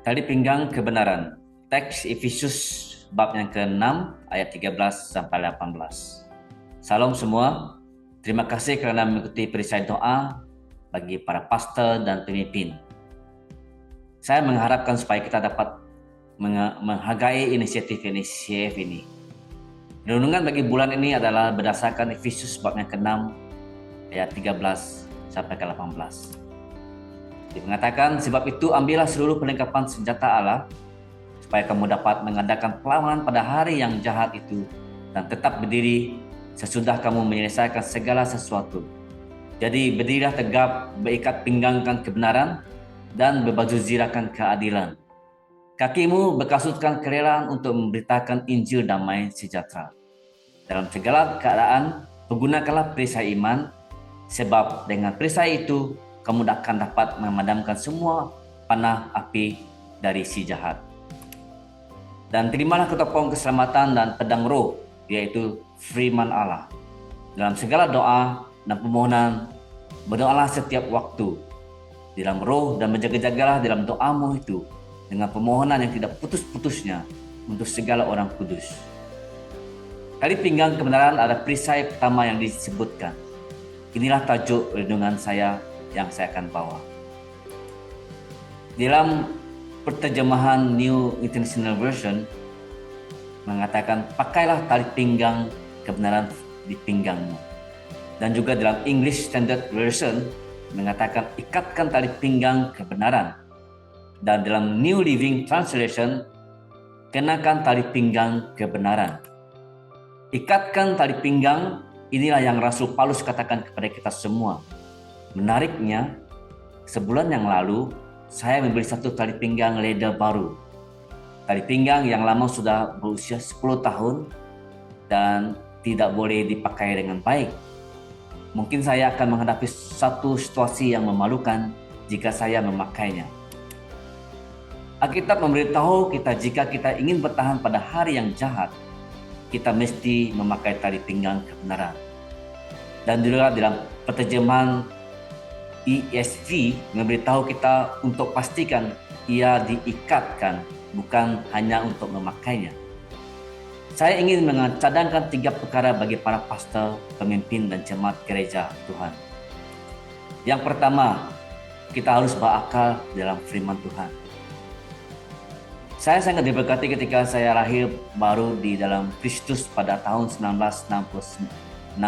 Tali pinggang kebenaran. Teks Efesus bab yang ke-6 ayat 13 sampai 18. Salam semua. Terima kasih kerana mengikuti perisai doa bagi para pastor dan pemimpin. Saya mengharapkan supaya kita dapat menghargai inisiatif ini. Renungan bagi bulan ini adalah berdasarkan Efesus bab yang ke-6 ayat 13 sampai ke 18. Mengatakan, sebab itu ambillah seluruh perlengkapan senjata Allah supaya kamu dapat mengadakan perlawanan pada hari yang jahat itu dan tetap berdiri sesudah kamu menyelesaikan segala sesuatu. Jadi berdirilah tegap, berikat pinggangkan kebenaran dan berbaju zirakan keadilan. Kakimu berkasutkan kerelaan untuk memberitakan Injil damai sejahtera. Dalam segala keadaan, pergunakanlah perisai iman, sebab dengan perisai itu kamu akan dapat memadamkan semua panah api dari si jahat. Dan terimalah ketopong keselamatan dan pedang roh, yaitu firman Allah. Dalam segala doa dan permohonan, berdoalah setiap waktu dalam roh dan berjaga-jagalah dalam doamu itu dengan permohonan yang tidak putus-putusnya untuk segala orang kudus. Tali pinggang kebenaran ada perisai pertama yang disebutkan. Inilah tajuk renungan saya yang saya akan bawa. Dalam perterjemahan New International Version mengatakan, pakailah tali pinggang kebenaran di pinggangmu. Dan juga dalam English Standard Version mengatakan, ikatkan tali pinggang kebenaran. Dan dalam New Living Translation, kenakan tali pinggang kebenaran. Ikatkan tali pinggang, inilah yang Rasul Paulus katakan kepada kita semua. Menariknya, sebulan yang lalu, saya membeli satu tali pinggang leda baru. Tali pinggang yang lama sudah berusia 10 tahun dan tidak boleh dipakai dengan baik. Mungkin saya akan menghadapi satu situasi yang memalukan jika saya memakainya. Alkitab memberitahu kita jika kita ingin bertahan pada hari yang jahat, kita mesti memakai tali pinggang kebenaran. Dan juga dalam perterjemahan ESV memberitahu kita untuk pastikan ia diikatkan, bukan hanya untuk memakainya. Saya ingin mencadangkan 3 perkara bagi para pastor, pemimpin dan jemaat gereja Tuhan. Yang pertama, kita harus berakal dalam firman Tuhan. Saya sangat diberkati ketika saya lahir baru di dalam Kristus pada tahun 1969,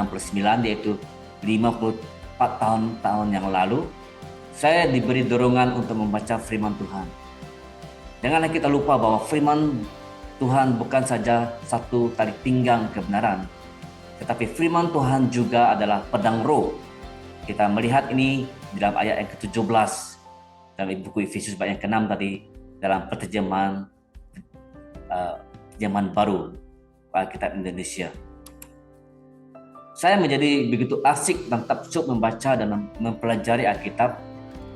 yaitu 54 tahun yang lalu. Saya diberi dorongan untuk membaca firman Tuhan. Janganlah kita lupa bahwa firman Tuhan bukan saja satu tali pinggang kebenaran, tetapi firman Tuhan juga adalah pedang roh. Kita melihat ini dalam ayat yang ke-17 dalam buku Efesus bab yang ke-6 tadi, dalam perterjemahan zaman baru Alkitab Indonesia. Saya menjadi begitu asik dan takjub membaca dan mempelajari Alkitab,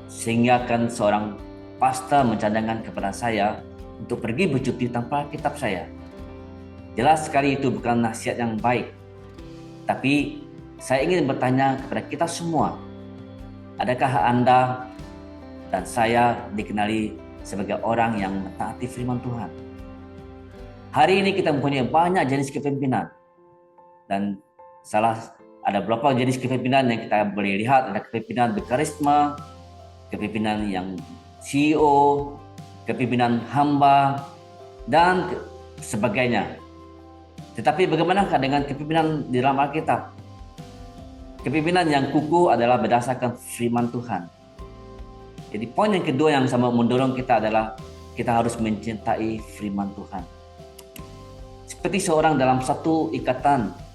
sehingga kan seorang pastor mencadangkan kepada saya untuk pergi bercuti tanpa Alkitab saya. Jelas sekali itu bukan nasihat yang baik. Tapi saya ingin bertanya kepada kita semua, adakah Anda dan saya dikenali sebagai orang yang mentaati firman Tuhan? Hari ini kita mempunyai banyak jenis kepemimpinan, dan ada beberapa jenis kepemimpinan yang kita boleh lihat. Ada kepemimpinan berkarisma, kepemimpinan yang CEO, kepemimpinan hamba, dan sebagainya. Tetapi bagaimanakah dengan kepemimpinan di dalam Alkitab? Kepemimpinan yang kukuh adalah berdasarkan firman Tuhan. Jadi poin yang kedua yang sama mendorong kita adalah kita harus mencintai firman Tuhan. Seperti seorang dalam satu ikatan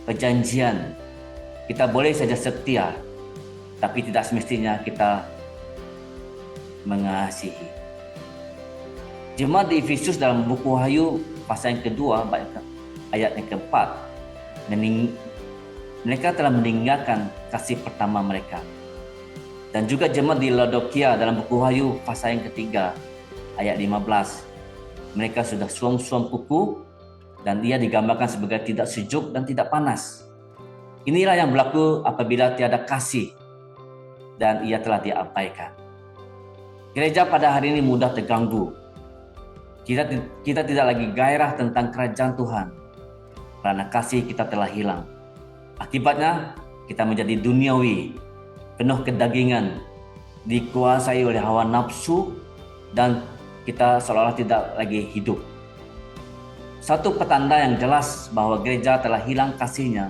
perjanjian, kita boleh saja setia, tapi tidak semestinya kita mengasihi. Jemaat di Efesus dalam buku Wahyu pasal yang kedua ayat yang keempat, mereka telah meninggalkan kasih pertama mereka. Dan juga jemaat di Laodikia dalam buku Wahyu pasal yang ketiga ayat 15, mereka sudah suam-suam kuku dan ia digambarkan sebagai tidak sejuk dan tidak panas. Inilah yang berlaku apabila tiada kasih dan ia telah diabaikan. Gereja pada hari ini mudah terganggu. Kita tidak lagi gairah tentang kerajaan Tuhan karena kasih kita telah hilang. Akibatnya kita menjadi duniawi, penuh kedagingan, dikuasai oleh hawa nafsu, dan kita seolah-olah tidak lagi hidup. Satu petanda yang jelas bahwa gereja telah hilang kasihnya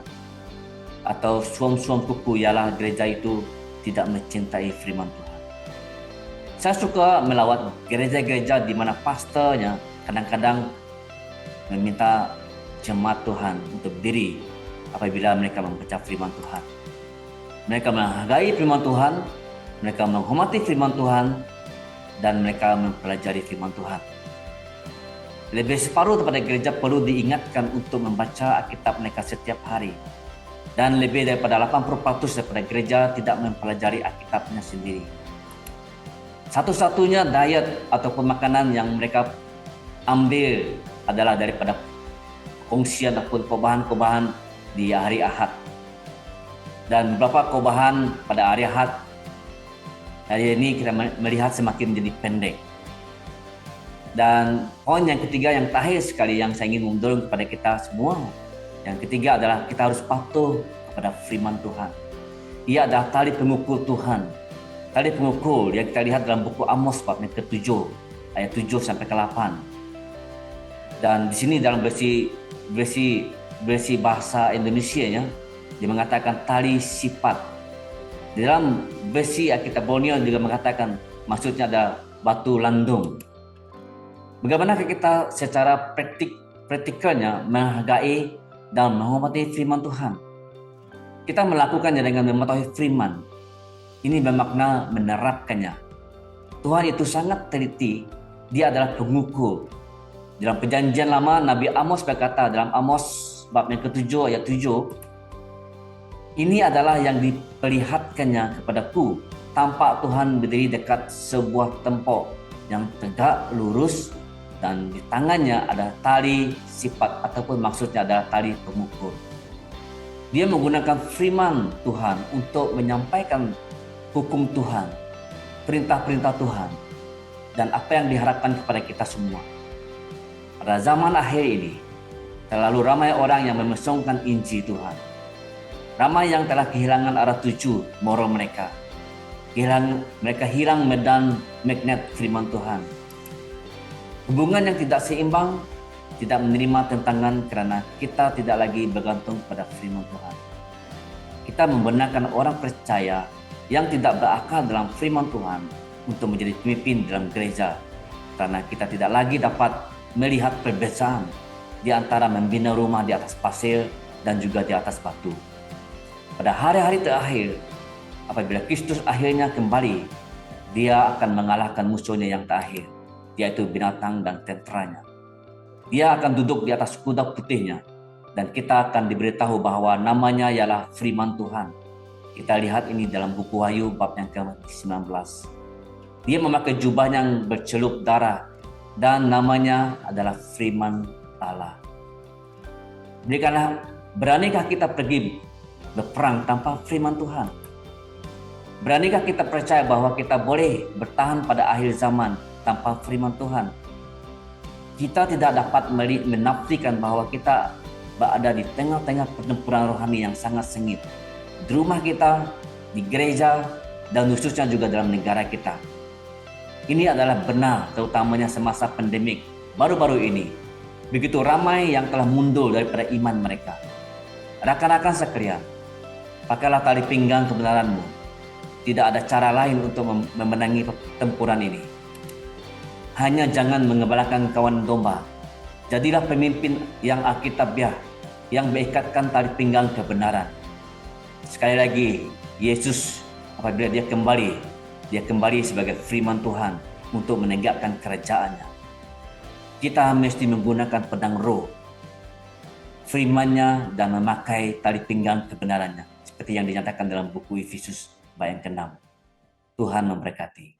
atau suam-suam kuku ialah gereja itu tidak mencintai firman Tuhan. Saya suka melawat gereja-gereja di mana pastornya kadang-kadang meminta jemaat Tuhan untuk berdiri apabila mereka membaca firman Tuhan. Mereka menghargai firman Tuhan, mereka menghormati firman Tuhan, dan mereka mempelajari firman Tuhan. Lebih separuh daripada gereja perlu diingatkan untuk membaca Alkitab mereka setiap hari. Dan lebih daripada 80% daripada gereja tidak mempelajari Alkitabnya sendiri. Satu-satunya diet ataupun makanan yang mereka ambil adalah daripada kongsian ataupun kobahan-kobahan di hari Ahad. Dan beberapa kobahan pada hari Ahad hari ini kita melihat semakin menjadi pendek. Dan poin yang ketiga yang terakhir sekali yang saya ingin mendorong kepada kita semua. Yang ketiga adalah kita harus patuh kepada firman Tuhan. Ia adalah tali pengukur Tuhan. Tali pengukur yang kita lihat dalam buku Amos bab yang ke-7 ayat 7 sampai ke 8. Dan di sini dalam versi bahasa Indonesianya dia mengatakan tali sifat. Di dalam versi Alkitab Borneo juga mengatakan maksudnya ada batu landung. Bagaimana kita secara praktikalnya menghargai dan menghormati firman Tuhan? Kita melakukannya dengan mematuhi firman. Ini bermakna menerapkannya. Tuhan itu sangat teliti. Dia adalah pengukur. Dalam perjanjian lama, Nabi Amos berkata dalam Amos bab yang ke-7 ayat 7, ini adalah yang diperlihatkannya kepadaku. Tampak Tuhan berdiri dekat sebuah tempok yang tegak lurus, dan di tangannya ada tali sifat ataupun maksudnya adalah tali pengukur. Dia menggunakan firman Tuhan untuk menyampaikan hukum Tuhan, perintah-perintah Tuhan, dan apa yang diharapkan kepada kita semua. Pada zaman akhir ini, terlalu ramai orang yang memesongkan Injil Tuhan. Ramai yang telah kehilangan arah tuju moral mereka. Mereka hilang medan magnet firman Tuhan. Hubungan yang tidak seimbang, tidak menerima tantangan karena kita tidak lagi bergantung pada firman Tuhan. Kita membenarkan orang percaya yang tidak berakal dalam firman Tuhan untuk menjadi pemimpin dalam gereja, karena kita tidak lagi dapat melihat perbedaan di antara membina rumah di atas pasir dan juga di atas batu. Pada hari-hari terakhir, apabila Kristus akhirnya kembali, dia akan mengalahkan musuhnya yang terakhir, yaitu binatang dan tenteranya. Dia akan duduk di atas kuda putihnya, dan kita akan diberitahu bahwa namanya ialah firman Tuhan. Kita lihat ini dalam buku Wahyu bab yang ke-19. Dia memakai jubah yang bercelup darah, dan namanya adalah firman Allah. Beranikah kita pergi berperang tanpa firman Tuhan? Beranikah kita percaya bahwa kita boleh bertahan pada akhir zaman tanpa firman Tuhan? Kita tidak dapat menafikan bahwa kita berada di tengah-tengah pertempuran rohani yang sangat sengit. Di rumah kita, di gereja, dan khususnya juga dalam negara kita. Ini adalah benar, terutamanya semasa pandemik baru-baru ini. Begitu ramai yang telah mundur daripada iman mereka. Rakan-rakan sekalian, pakailah tali pinggang kebenaranmu. Tidak ada cara lain untuk memenangi pertempuran ini. Hanya jangan mengembalakan kawan domba. Jadilah pemimpin yang alkitabiah, yang berikatkan tali pinggang kebenaran. Sekali lagi, Yesus apabila dia kembali sebagai firman Tuhan untuk menegakkan kerajaannya. Kita mesti menggunakan pedang roh, firman-Nya, dan memakai tali pinggang kebenarannya, seperti yang dinyatakan dalam buku Efesus bab yang ke-6. Tuhan memberkati.